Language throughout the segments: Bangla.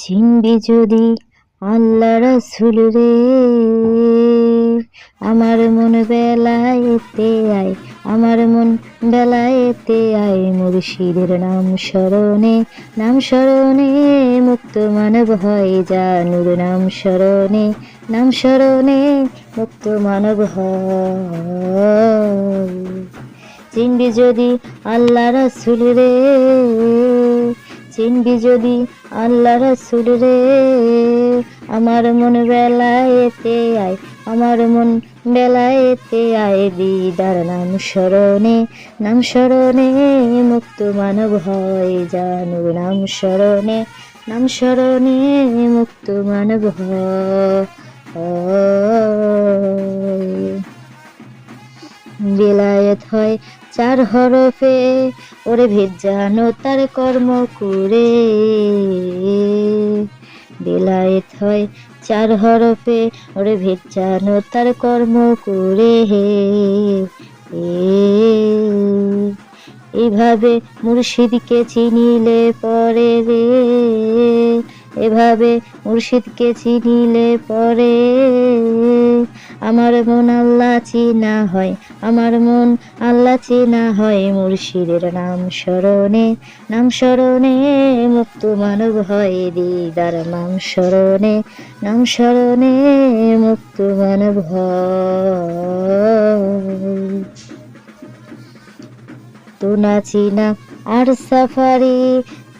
চিনবি যদি আল্লাহ রাসূল রে, আমার মন বেলায়েতে আয়, আমার মন বেলায়েতে আয়, মুর্শিদের নাম স্মরণে, নাম স্মরণে মুক্ত মানব হয় জানুর, নাম স্মরণে, নাম স্মরণে মুক্ত মানব হয়। চিনবি যদি আল্লাহ রাসূল রে, চিনবি যদি আল্লাহ রাসূল রে, আমার মন বেলায়েতে আয়, আমার মন বেলায়েতে আয়, দিদার নাম স্মরণে, নাম স্মরণে মুক্ত মানব হয় জানুর, নাম স্মরণে, নাম স্মরণে মুক্ত মানব হয়। বেলায়েত হয় 4 হরফে, ওরে ভেজানো তার কর্ম করে। বেলায়েত হয় 4 হরফে, ওরে ভেজানো তার কর্ম করে। এইভাবে মুর্শিদকে চিনিলে পরে রে, এভাবে মুর্শিদকে চিনিলে পরে, আমার মন আল্লাহ চিনা হয়, আমার মন আল্লাহ চিনা হয়, মুর্শিদের নাম স্মরণে, নাম স্মরণে মুক্ত মানব হয়, দিদার নাম স্মরণে, নাম স্মরণে মুক্ত মানব হয়। তো নাচি না আর সাফারি,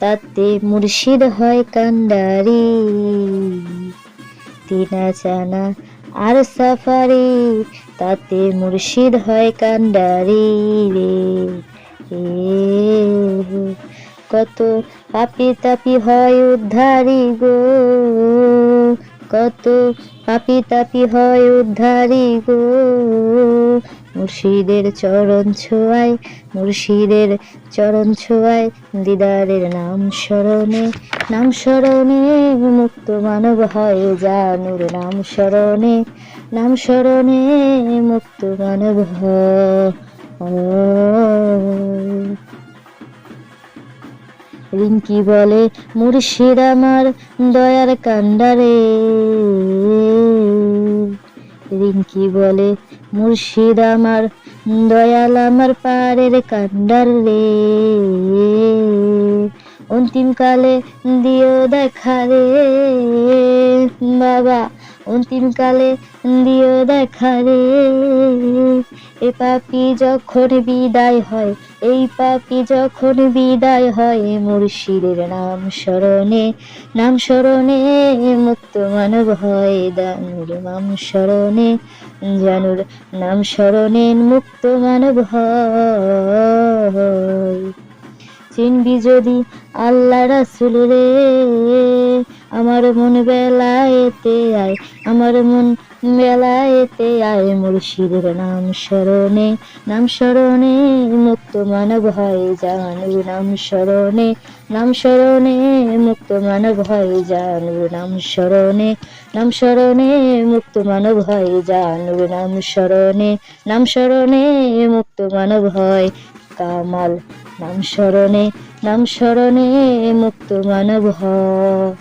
তাতে মুর্শিদ হয় কান্ডারি। তিনা চানা আর সাফারি, তাতে মুর্শিদ হয় কান্ডারি রে। কত পাপি তাপি হয় উদ্ধারি গো, কত পাপি তাপি হয় উদ্ধারি গো, মুর্শিদের চরণ ছোঁয়ায়, মুর্শিদের চরণ ছোঁয়ায়, দিদারের নাম স্মরণে, নাম স্মরণে মুক্ত মানব হয় জানুর, নাম স্মরণে, নাম স্মরণে মুক্ত মানব হয়। রিঙ্কি বলে মুর্শিদ আমার দয়ার কান্ডারে, রিঙ্কি বলে মুর্শিদ আমার দয়াল আমার পারের কান্ডার রে। অন্তিমকালে দিও দেখা রে বাবা, অন্তিমকালে দিও দেখা রে, এ পাপি যখন বিদায় হয়, এই পাপি যখন বিদায় হয়, মুর্শিদের নাম স্মরণে, নাম স্মরণে মুক্ত মানব হয় জানুর, নাম স্মরণে, জানুর নাম স্মরণে মুক্ত মানব হয়। চিনবি যদি আল্লাহ রাসূল রে, আমার মন বেলায়েতে আয়, আমার মন বেলায়েতে আয়, মুর্শিদের নাম স্মরণে, নাম স্মরণে মুক্ত মানব হয় জানুর, নাম স্মরণে, নাম স্মরণে মুক্ত মানব হয় জানুর, নাম স্মরণে, নাম স্মরণে মুক্ত মানব হয় জানুর, নাম স্মরণে, নাম স্মরণে মুক্ত মানব হয় কামাল, নাম স্মরণে, নাম স্মরণে মুক্ত মানব হয়।